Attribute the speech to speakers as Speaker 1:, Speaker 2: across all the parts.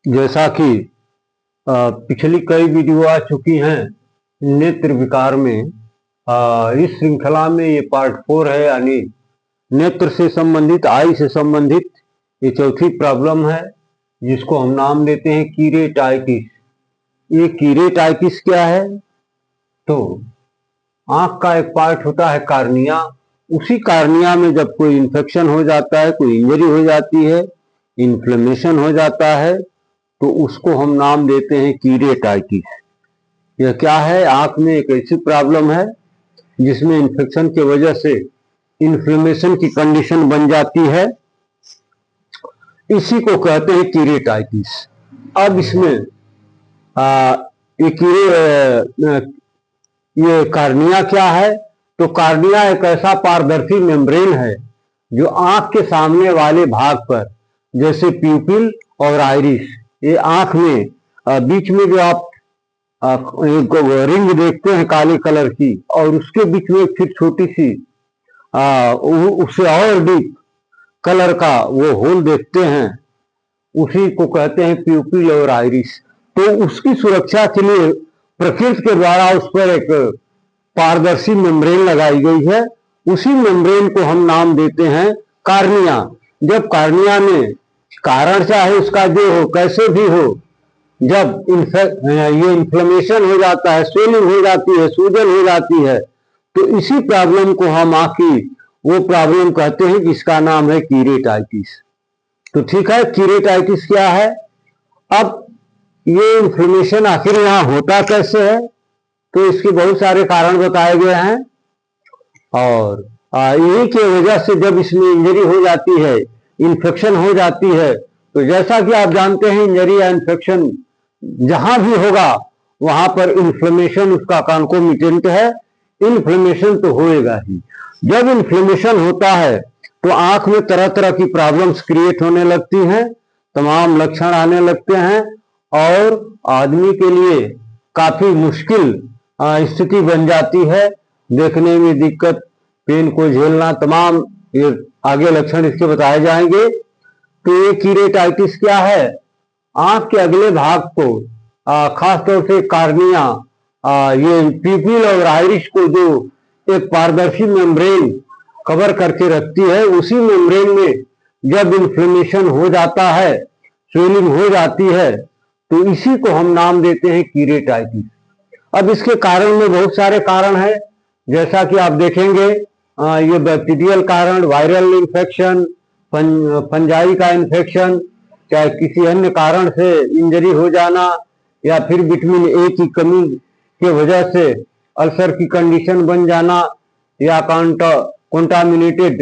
Speaker 1: जैसा कि पिछली कई वीडियो आ चुकी हैं नेत्र विकार में। इस श्रृंखला में ये पार्ट 4 है, यानी नेत्र से संबंधित, आई से संबंधित ये चौथी प्रॉब्लम है, जिसको हम नाम देते हैं कीरेटाइटिस। ये कीरेटाइटिस क्या है? तो आंख का एक पार्ट होता है कार्निया। उसी कार्निया में जब कोई इन्फेक्शन हो जाता है, कोई इंजरी हो जाती है, इन्फ्लेमेशन हो जाता है, तो उसको हम नाम देते हैं कीरेटाइटिस। यह क्या है? आंख में एक ऐसी प्रॉब्लम है जिसमें इन्फेक्शन की वजह से इन्फ्लेमेशन की कंडीशन बन जाती है। इसी को कहते हैं कीरेटाइटिस। अब इसमें ये कार्निया क्या है? तो कार्निया एक ऐसा पारदर्शी मेम्ब्रेन है जो आंख के सामने वाले भाग पर, जैसे प्यूपिल और आइरिस, ये आंख में बीच में जो आप एक रिंग देखते हैं काले कलर की, और उसके बीच में फिर छोटी सी उससे और डीप कलर का वो होल देखते हैं, उसी को कहते हैं प्यूपिल और आइरिस। तो उसकी सुरक्षा के लिए प्रकृति के द्वारा उस पर एक पारदर्शी मेम्ब्रेन लगाई गई है। उसी मेम्ब्रेन को हम नाम देते हैं कार्निया। जब कार्निया में कारण चाहे उसका जो हो, कैसे भी हो, जब ये इन्फ्लेमेशन हो जाता है, स्वेलिंग हो जाती है, सूजन हो जाती है, तो इसी प्रॉब्लम को हम आंख की वो प्रॉब्लम कहते हैं जिसका नाम है कीरेटाइटिस। तो ठीक है, कीरेटाइटिस क्या है? अब ये इन्फ्लेमेशन आखिर यहाँ होता कैसे है? तो इसके बहुत सारे कारण बताए गए हैं, और यही की वजह से जब इसमें इंजरी हो जाती है, इन्फेक्शन हो जाती है, तो जैसा कि आप जानते हैं इंजरी या इन्फेक्शन जहां भी होगा वहां पर इन्फ्लेमेशन उसका कॉन्कोमिटेंट है। इन्फ्लेमेशन तो होएगा ही। जब इन्फ्लेमेशन होता है तो आंख में तरह तरह की प्रॉब्लम्स क्रिएट होने लगती हैं, तमाम लक्षण आने लगते हैं, और आदमी के लिए काफी मुश्किल स्थिति बन जाती है। देखने में दिक्कत, पेन को झेलना, तमाम ये आगे लक्षण इसके बताए जाएंगे। तो ये कीरेटाइटिस क्या है? आंख के अगले भाग को, खास तौर से कार्निया, ये प्यूपिल और आइरिस को जो एक पारदर्शी मेम्ब्रेन कवर करके रखती है, उसी मेम्ब्रेन में जब इन्फ्लेमेशन हो जाता है, स्वेलिंग हो जाती है, तो इसी को हम नाम देते हैं कीरेटाइटिस। अब इसके कारण में बहुत सारे कारण हैं, जैसा कि आप देखेंगे, ये बैक्टीरियल कारण, वायरल इन्फेक्शन, फंजाई का इन्फेक्शन, चाहे किसी अन्य कारण से इंजरी हो जाना, या फिर विटामिन ए की कमी की वजह से अल्सर की कंडीशन बन जाना, या कॉन्टामिनेटेड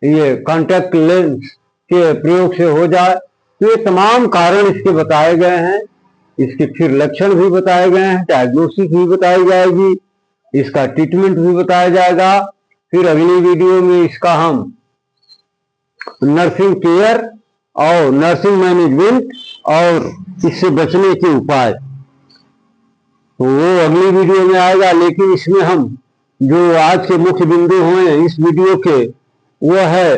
Speaker 1: ये कॉन्टैक्ट लेंस के प्रयोग से हो जाए। तो ये तमाम कारण इसके बताए गए हैं। इसके फिर लक्षण भी बताए गए हैं, डायग्नोसिस भी बताई जाएगी, इसका ट्रीटमेंट भी बताया जाएगा। फिर अगली वीडियो में इसका हम नर्सिंग केयर और नर्सिंग मैनेजमेंट और इससे बचने के उपाय, तो वो अगली वीडियो में आएगा। लेकिन इसमें हम जो आज के मुख्य बिंदु हैं इस वीडियो के, वो है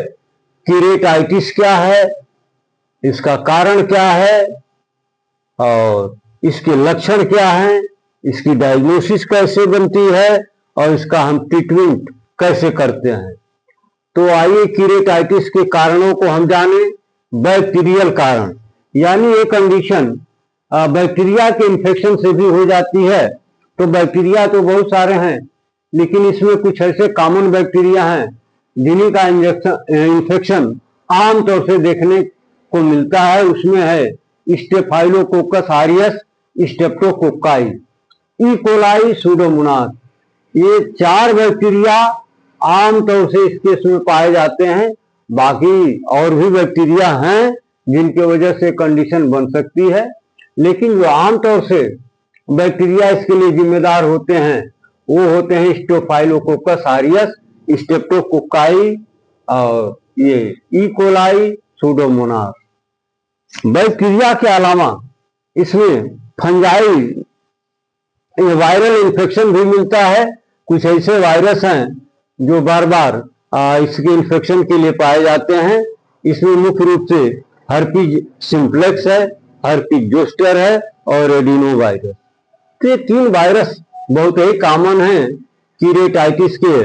Speaker 1: कीरेटाइटिस क्या है, इसका कारण क्या है, और इसके लक्षण क्या हैं, इसकी डायग्नोसिस कैसे बनती है, और इसका हम ट्रीटमेंट कैसे करते हैं। तो आइए कीरेटाइटिस के कारणों को हम जाने। बैक्टीरियल कारण, यानी ये कंडीशन बैक्टीरिया के इन्फेक्शन से भी हो जाती है। तो बैक्टीरिया तो बहुत सारे हैं, लेकिन इसमें कुछ ऐसे कॉमन बैक्टीरिया हैं जिन्हीं का इन्फेक्शन आमतौर से देखने को मिलता है। उसमें है staphylococcus aureus, streptococci, E coli, Pseudomonas. ये 4 बैक्टीरिया आमतौर से इस केस में पाए जाते हैं। बाकी और भी बैक्टीरिया हैं जिनकी वजह से कंडीशन बन सकती है, लेकिन जो आमतौर से बैक्टीरिया इसके लिए जिम्मेदार होते हैं वो होते हैं स्टेफाइलोकोकस ऑरियस, स्ट्रेप्टोकोकाई और ये ई कोलाई, सूडोमोनास। बैक्टीरिया के अलावा इसमें फंजाई, वायरल इन्फेक्शन भी मिलता है। कुछ ऐसे वायरस हैं जो बार बार इसके इन्फेक्शन के लिए पाए जाते हैं। इसमें मुख्य रूप से हर्पीज सिम्प्लेक्स है, हर्पिक जोस्टर है और एडिनो वायरस। तो ये 3 वायरस बहुत ही कॉमन है कीरेटाइटिस के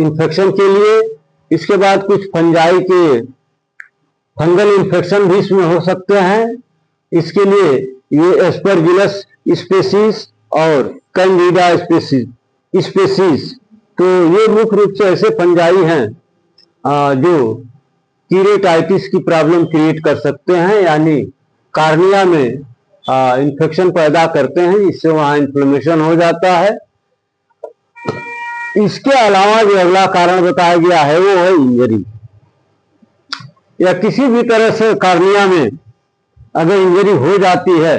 Speaker 1: इन्फेक्शन के लिए। इसके बाद कुछ फंजाई के फंगल इन्फेक्शन भी इसमें हो सकते हैं। इसके लिए ये एस्परजिलस स्पेसीज और कैंडिडा स्पेसीज, तो ये मुख्य रूप से ऐसे फंजाई हैं जो कीरेटाइटिस की प्रॉब्लम क्रिएट कर सकते हैं, यानी कार्निया में इन्फेक्शन पैदा करते हैं, इससे वहां इन्फ्लेमेशन हो जाता है। इसके अलावा जो अगला कारण बताया गया है वो है इंजरी, या किसी भी तरह से कार्निया में अगर इंजरी हो जाती है,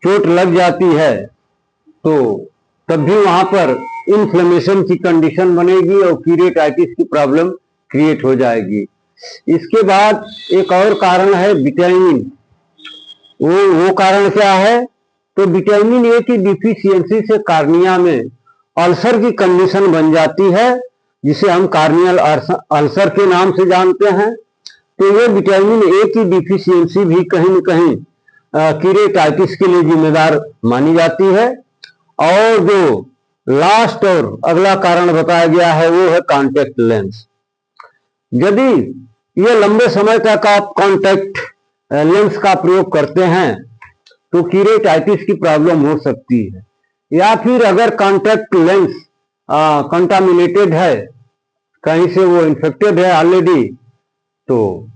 Speaker 1: चोट लग जाती है, तो तब भी वहां पर इन्फ्लेमेशन की कंडीशन बनेगी और कीरेटाइटिस की प्रॉब्लम क्रिएट हो जाएगी। इसके बाद एक और कारण है विटामिन। वो कारण क्या है? तो विटामिन ए की डिफिशियंसी से कार्निया में अल्सर की कंडीशन बन जाती है, जिसे हम कार्नियल अल्सर के नाम से जानते हैं। तो ये विटामिन ए की डिफिशियंसी भी कहीं न कहीं कीरेटाइटिस के लिए जिम्मेदार मानी जाती है। और जो लास्ट और अगला कारण बताया गया है वो है कॉन्टैक्ट लेंस। यदि ये लंबे समय तक आप कॉन्टैक्ट लेंस का प्रयोग करते हैं तो कीरेटाइटिस की प्रॉब्लम हो सकती है। या फिर अगर कॉन्टैक्ट लेंस कंटामिनेटेड है, कहीं से वो इन्फेक्टेड है ऑलरेडी, तो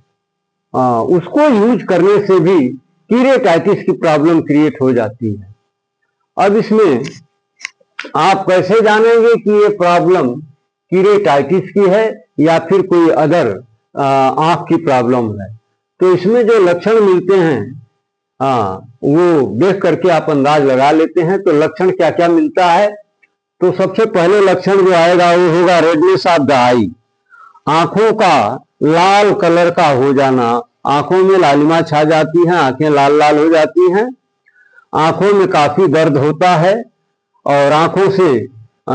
Speaker 1: उसको यूज करने से भी कीरेटाइटिस की प्रॉब्लम क्रिएट हो जाती है। अब इसमें आप कैसे जानेंगे कि ये प्रॉब्लम कीरेटाइटिस की है या फिर कोई अदर आंख की प्रॉब्लम है? तो इसमें जो लक्षण मिलते हैं वो देख करके आप अंदाज लगा लेते हैं। तो लक्षण क्या क्या मिलता है? तो सबसे पहले लक्षण जो आएगा वो होगा रेडनेस ऑफ द आई, आंखों का लाल कलर का हो जाना, आंखों में लालिमा छा जाती है, आंखें लाल लाल हो जाती हैं, आंखों में काफी दर्द होता है और आंखों से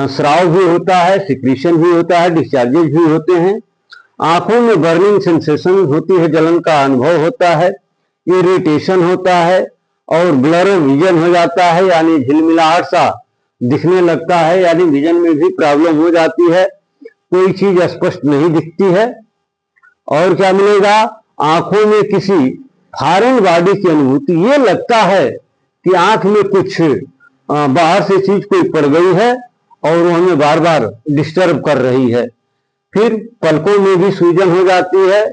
Speaker 1: स्राव भी होता है, सिक्रीशन भी होता है, डिस्चार्जेस भी होते हैं, आंखों में बर्निंग सेंसेशन होती है, जलन का अनुभव होता है, इरिटेशन होता है और ब्लर विजन हो जाता है, यानी झिलमिलाहट सा दिखने लगता है, यानी विजन में भी प्रॉब्लम हो जाती है, कोई चीज स्पष्ट नहीं दिखती है। और क्या मिलेगा? आंखों में किसी फॉरेन बॉडी की अनुभूति, ये लगता है कि आंख में कुछ बाहर से चीज कोई पड़ गई है और वो हमें बार बार डिस्टर्ब कर रही है। फिर पलकों में भी सूजन हो जाती है,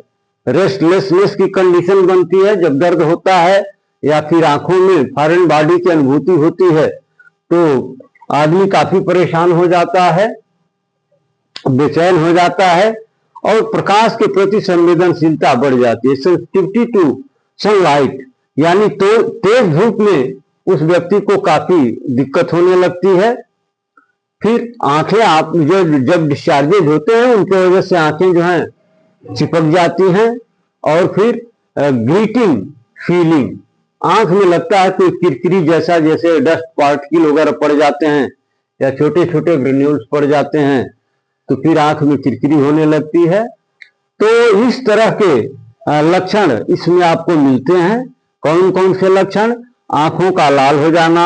Speaker 1: रेस्टलेसनेस की कंडीशन बनती है जब दर्द होता है या फिर आंखों में फॉरेन बॉडी की अनुभूति होती है, तो आदमी काफी परेशान हो जाता है, बेचैन हो जाता है और प्रकाश के प्रति संवेदनशीलता बढ़ जाती है, सेंसिटिविटी टू सनलाइट, यानी तो तेज धूप में उस व्यक्ति को काफी दिक्कत होने लगती है। फिर आंखें आप जब डिस्चार्जेज होते हैं उनकी वजह से आंखें जो हैं चिपक जाती हैं और फिर ग्रीटिंग फीलिंग, आंख में लगता है कोई किरकिरी जैसा, जैसे डस्ट पार्टिकल वगैरह पड़ जाते हैं या छोटे छोटे ग्रेन्यूल्स पड़ जाते हैं, तो फिर आंख में किरकिरी होने लगती है। तो इस तरह के लक्षण इसमें आपको मिलते हैं। कौन कौन से लक्षण? आंखों का लाल हो जाना,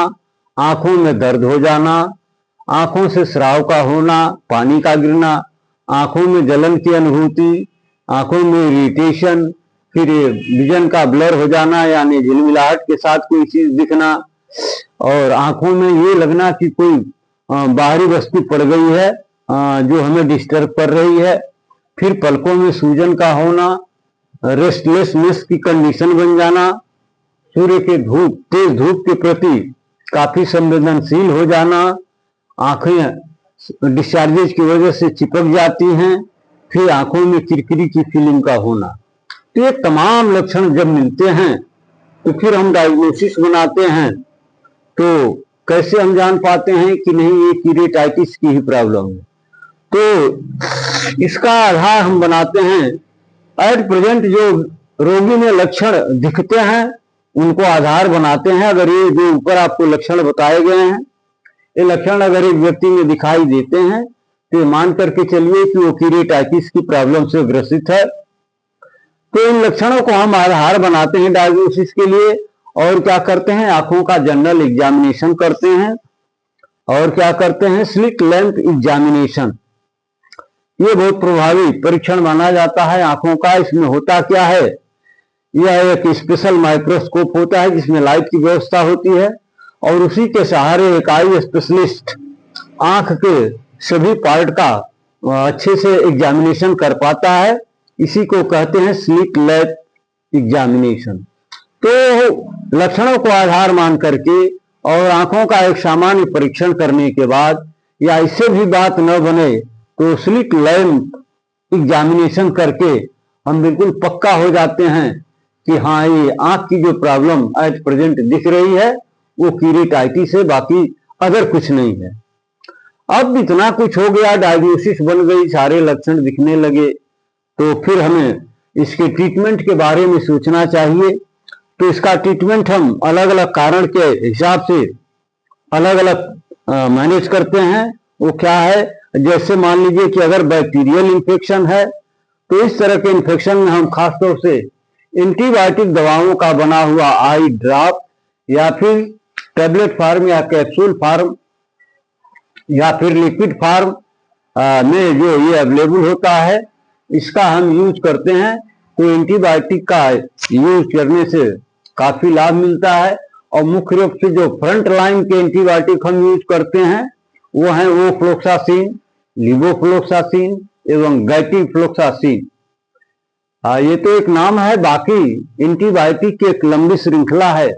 Speaker 1: आंखों में दर्द हो जाना, आंखों से स्राव का होना, पानी का गिरना, आंखों में जलन की अनुभूति, आंखों में इरिटेशन, फिर विजन का ब्लर हो जाना यानी झिलमिलाहट के साथ कोई चीज दिखना, और आंखों में ये लगना कि कोई बाहरी वस्तु पड़ गई है जो हमें डिस्टर्ब कर रही है। फिर पलकों में सूजन का होना, रेस्टलेसनेस की कंडीशन बन जाना, सूर्य के तेज धूप के प्रति काफी संवेदनशील हो जाना, आंखें डिस्चार्जेज की वजह से चिपक जाती हैं, फिर आंखों में किरकिरी की फीलिंग का होना। तो ये तमाम लक्षण जब मिलते हैं तो फिर हम डायग्नोसिस बनाते हैं। तो कैसे हम जान पाते हैं कि नहीं ये कीरेटाइटिस की ही प्रॉब्लम है? तो इसका आधार हम बनाते हैं एट प्रेजेंट जो रोगी में लक्षण दिखते हैं उनको आधार बनाते हैं। अगर ये जो ऊपर आपको लक्षण बताए गए हैं, ये लक्षण अगर एक व्यक्ति में दिखाई देते हैं तो मान करके चलिए कि वो कीरेटाइटिस की प्रॉब्लम से ग्रसित है। तो इन लक्षणों को हम आधार बनाते हैं डायग्नोसिस के लिए, और क्या करते हैं, आंखों का जनरल एग्जामिनेशन करते हैं, और क्या करते हैं, स्लिट लेंथ एग्जामिनेशन। ये बहुत प्रभावी परीक्षण माना जाता है आंखों का। इसमें होता क्या है, यह एक स्पेशल माइक्रोस्कोप होता है जिसमें लाइट की व्यवस्था होती है, और उसी के सहारे एक आई स्पेशलिस्ट आंख के सभी पार्ट का अच्छे से एग्जामिनेशन कर पाता है। इसी को कहते हैं स्लिट लेंथ एग्जामिनेशन। तो लक्षणों को आधार मान करके और आंखों का एक सामान्य परीक्षण करने के बाद, या इससे भी बात न बने तो स्लिट लेंथ एग्जामिनेशन करके हम बिल्कुल पक्का हो जाते हैं कि हाँ, ये आंख की जो प्रॉब्लम एट प्रेजेंट दिख रही है वो कीरेटाइटिस है, बाकी अगर कुछ नहीं है। अब इतना कुछ हो गया, डायग्नोसिस बन गई, सारे लक्षण दिखने लगे, तो फिर हमें इसके ट्रीटमेंट के बारे में सोचना चाहिए। तो इसका ट्रीटमेंट हम अलग अलग कारण के हिसाब से अलग अलग मैनेज करते हैं। वो क्या है, जैसे मान लीजिए कि अगर बैक्टीरियल इन्फेक्शन है तो इस तरह के इन्फेक्शन में हम खासतौर से एंटीबायोटिक दवाओं का बना हुआ आई ड्रॉप या फिर टैबलेट फार्म या कैप्सूल फार्म या फिर लिक्विड फार्म में जो ये अवेलेबल होता है, इसका हम यूज करते हैं। तो एंटीबायोटिक का यूज करने से काफी लाभ मिलता है, और मुख्य रूप से जो फ्रंट लाइन के एंटीबायोटिक हम यूज करते हैं वो है ओफ्लोक्सासिन, लिवोफ्लोक्सासिन एवं गैटिफ्लोक्सासिन। ये तो एक नाम है, बाकी एंटीबायोटिक की एक लंबी श्रृंखला है।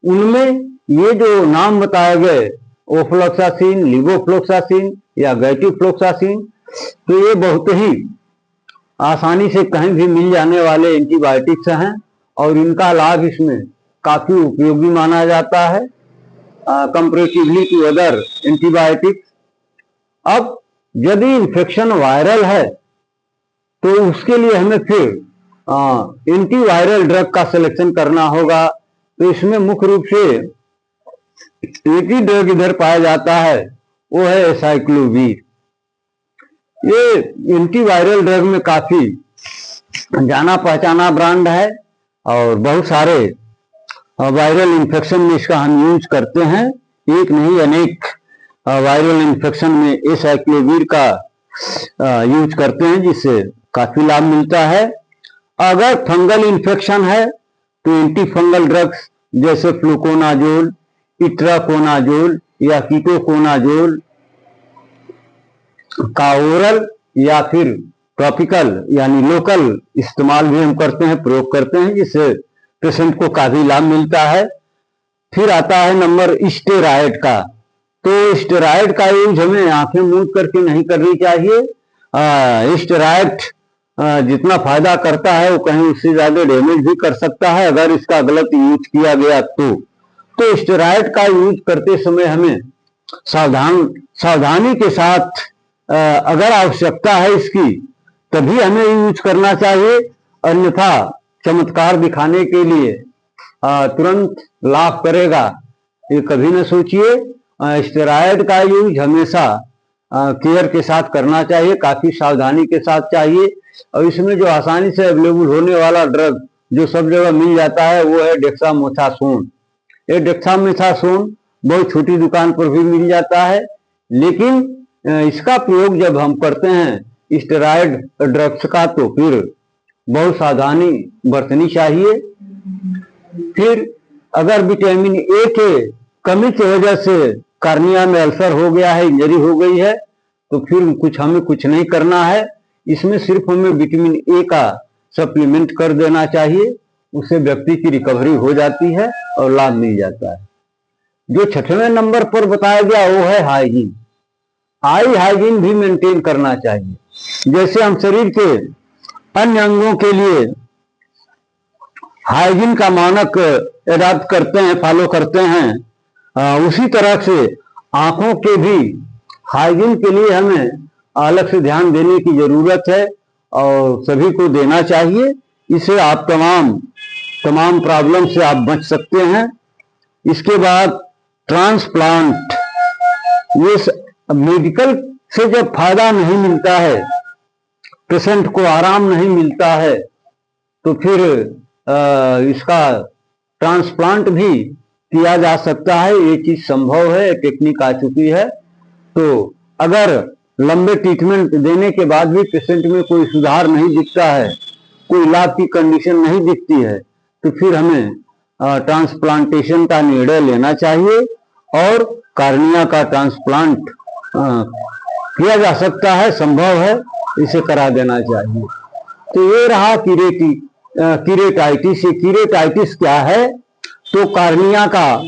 Speaker 1: उनमें ये जो नाम बताए गए, ओफ्लोक्सासिन, लिवोफ्लोक्सासिन या गैटिफ्लोक्सासिन, तो ये बहुत ही आसानी से कहीं भी मिल जाने वाले एंटीबायोटिक्स हैं, और इनका लाभ इसमें काफी उपयोगी माना जाता है कंपैरेटिवली टू अदर एंटीबायोटिक्स। अब यदि इन्फेक्शन वायरल है तो उसके लिए हमें फिर एंटीवायरल ड्रग का सिलेक्शन करना होगा। तो इसमें मुख्य रूप से एक ही ड्रग इधर पाया जाता है, वो है एसाइक्लोवीर। ये एंटीवायरल ड्रग में काफी जाना पहचाना ब्रांड है, और बहुत सारे वायरल इन्फेक्शन में इसका हम यूज करते हैं। एक नहीं अनेक वायरल इन्फेक्शन में एसाइक्लोवीर का यूज करते हैं, जिससे काफी लाभ मिलता है। अगर फंगल इन्फेक्शन है तो एंटी फंगल ड्रग्स जैसे फ्लूकोनाजोल, इट्राकोनाजोल या कीटोकोनाजोल का ओरल या फिर टॉपिकल यानी लोकल इस्तेमाल भी हम करते हैं, प्रयोग करते हैं, जिससे पेशेंट को काफी लाभ मिलता है। फिर आता है नंबर स्टेरॉयड का। तो स्टेरॉयड का यूज हमें आंखें मूंद करके नहीं करनी चाहिए। स्टेरॉयड जितना फायदा करता है वो कहीं उससे ज्यादा डैमेज भी कर सकता है अगर इसका गलत यूज किया गया तो स्टेरॉयड का यूज करते समय हमें सावधानी के साथ अगर आवश्यकता है इसकी तभी हमें यूज करना चाहिए, अन्यथा चमत्कार दिखाने के लिए तुरंत लाभ करेगा ये कभी न सोचिए। स्टेरॉयड का यूज हमेशा केयर के साथ करना चाहिए, काफी सावधानी के साथ चाहिए। और इसमें जो आसानी से अवेलेबल होने वाला ड्रग जो सब जगह मिल जाता है वो है डेक्सामेथासोन। ये डेक्सामेथासोन बहुत छोटी दुकान पर भी मिल जाता है, लेकिन इसका प्रयोग जब हम करते हैं स्टेरॉयड ड्रग्स का तो फिर बहुत सावधानी बरतनी चाहिए। फिर अगर विटामिन ए के कमी की वजह से कार्निया में अल्सर हो गया है, इंजरी हो गई है, तो फिर हमें कुछ नहीं करना है। इसमें सिर्फ हमें विटामिन ए का सप्लीमेंट कर देना चाहिए, उससे व्यक्ति की रिकवरी हो जाती है और लाभ मिल जाता है। जो 6वें नंबर पर बताया गया वो है हाइजीन। आई हाइजीन भी मेंटेन करना चाहिए। जैसे हम शरीर के अन्य अंगों के लिए हाइजीन का मानक एडॉप्ट करते हैं, फॉलो करते हैं, उसी तरह से आंखों के भी हाइजीन के लिए हमें अलग से ध्यान देने की जरूरत है और सभी को देना चाहिए। इससे आप तमाम प्रॉब्लम से आप बच सकते हैं। इसके बाद ट्रांसप्लांट, ये मेडिकल से जब फायदा नहीं मिलता है, पेशेंट को आराम नहीं मिलता है, तो फिर इसका ट्रांसप्लांट भी किया जा सकता है। ये चीज संभव है, टेक्निक आ चुकी है। तो अगर लंबे ट्रीटमेंट देने के बाद भी पेशेंट में कोई सुधार नहीं दिखता है, कोई इलाज की कंडीशन नहीं दिखती है, तो फिर हमें ट्रांसप्लांटेशन का निर्णय लेना चाहिए और कार्निया का ट्रांसप्लांट किया जा सकता है, संभव है, इसे करा देना चाहिए। तो ये रहा कीरेटाइटिस। कीरेटाइटिस क्या है? तो कार्निया का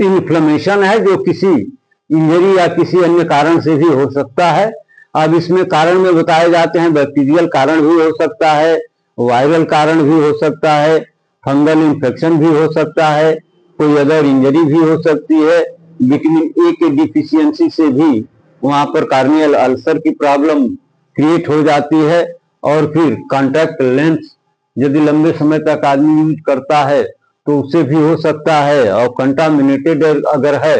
Speaker 1: इन्फ्लेमेशन है जो किसी इंजरी या किसी अन्य कारण से भी हो सकता है। अब इसमें कारण में बताए जाते हैं, बैक्टीरियल कारण भी हो सकता है, वायरल कारण भी हो सकता है, फंगल इन्फेक्शन भी हो सकता है, कोई अदर इंजरी भी हो सकती है, विटामिन ए के डिफिशियंसी से भी वहां पर कार्नियल अल्सर की प्रॉब्लम क्रिएट हो जाती है। और फिर कॉन्टैक्ट लेंस यदि लंबे समय तक आदमी यूज करता है तो उससे भी हो सकता है, और कंटामिनेटेड अगर है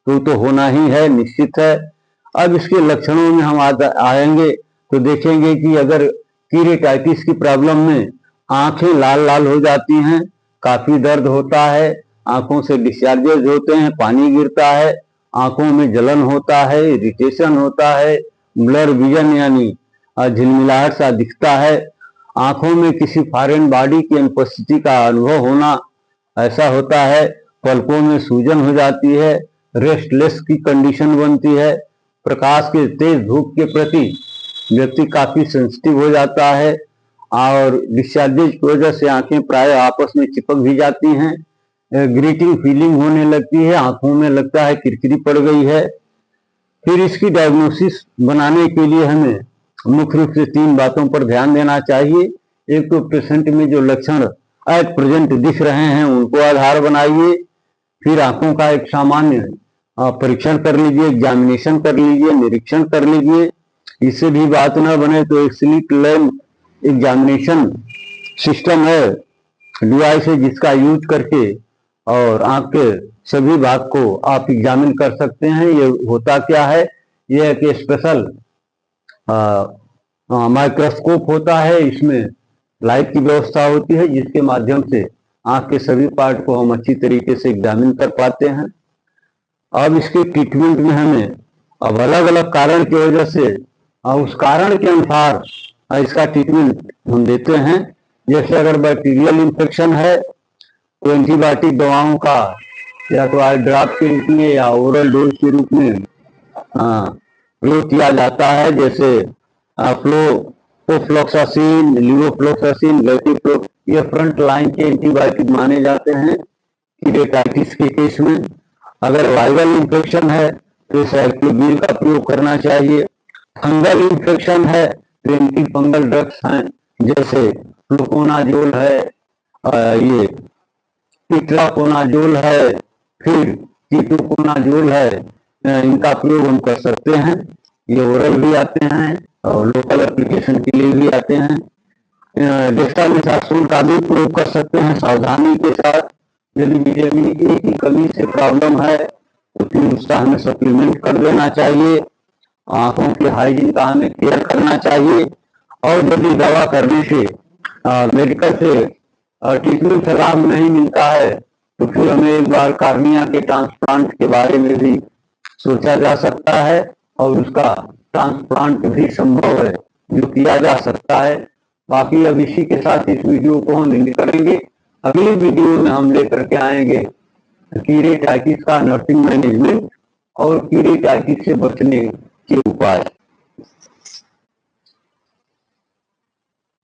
Speaker 1: तो होना ही है, निश्चित है। अब इसके लक्षणों में हम आएंगे तो देखेंगे कि अगर कीरेटाइटिस की प्रॉब्लम में आंखें लाल लाल हो जाती हैं, काफी दर्द होता है, आंखों से डिस्चार्जेस होते हैं, पानी गिरता है, आंखों में जलन होता है, इरिटेशन होता है, ब्लर विजन यानी झिलमिलाहट सा दिखता है, आंखों में किसी फॉरेन बॉडी की अनुपस्थिति का अनुभव होना ऐसा होता है, पलकों में सूजन हो जाती है, रेस्टलेस की कंडीशन बनती है, प्रकाश के तेज धूप के प्रति व्यक्ति काफी सेंसिटिव हो जाता है, और डिस्चार्जेज की वजह से आंखें प्राय आपस में चिपक भी जाती हैं, ग्रीटिंग फीलिंग होने लगती है, आंखों में लगता है किरकिरी पड़ गई है। फिर इसकी डायग्नोसिस बनाने के लिए हमें मुख्य रूप से 3 बातों पर ध्यान देना चाहिए। एक तो पेशेंट में जो लक्षण एट प्रेजेंट दिख रहे हैं उनको आधार बनाइए, फिर आंखों का एक सामान्य परीक्षण कर लीजिए, एग्जामिनेशन कर लीजिए, निरीक्षण कर लीजिए। इससे भी बात न बने तो एक स्लिट लैम्प एग्जामिनेशन सिस्टम है, डिवाइस है, जिसका यूज करके और आंख के सभी भाग को आप एग्जामिन कर सकते हैं। ये होता क्या है? यह एक स्पेशल माइक्रोस्कोप होता है, इसमें लाइट की व्यवस्था होती है जिसके माध्यम से आंख के सभी पार्ट को हम अच्छी तरीके से एग्जामिन कर पाते हैं। अब इसके ट्रीटमेंट में हमें अब अलग अलग कारण की वजह से उस कारण के अनुसार इसका ट्रीटमेंट हम देते हैं। जैसे अगर बैक्टीरियल इन्फेक्शन है तो एंटीबायोटिक दवाओं का या तो आई ड्रॉप के रूप में या ओरल डोज के रूप में प्रयोग किया जाता है, जैसे फ्लोफ्लॉक्सासिन, लीवोफ्लॉक्सासिन, लेटिफ्लोक्स, ये फ्रंट लाइन के एंटीबायोटिक माने जाते हैं कीरेटाइटिस के केस में। अगर वायरल इन्फेक्शन है तो साइक्लोबिर का प्रयोग करना चाहिए। फंगल इन्फेक्शन है तो एंटी फंगल ड्रग्स हैं, जैसे फ्लुकोनाजोल है, ये इट्राकोनाजोल है, फिर कीटोकोनाजोल है, इनका प्रयोग हम कर सकते हैं। ये ओरल भी आते हैं और लोकल एप्लीकेशन के लिए भी आते हैं। डेक्सामेथासोन का भी प्रयोग कर सकते हैं सावधानी के साथ। यदि विटामिन ए की कमी से प्रॉब्लम है तो फिर उसका हमें सप्लीमेंट कर देना चाहिए। आंखों के हाइजीन का हमें केयर करना चाहिए। और यदि दवा करने से मेडिकल से ट्रीटमेंट से लाभ नहीं मिलता है तो फिर हमें एक बार कार्निया के ट्रांसप्लांट के बारे में भी सोचा जा सकता है, और उसका ट्रांसप्लांट भी संभव है जो किया जा सकता है। बाकी अब इसी के साथ इस वीडियो को हम एंड करेंगे। अगली वीडियो में हम लेकर के आएंगे कीरेटाइटिस का नर्सिंग मैनेजमेंट और कीरेटाइटिस से बचने के उपाय।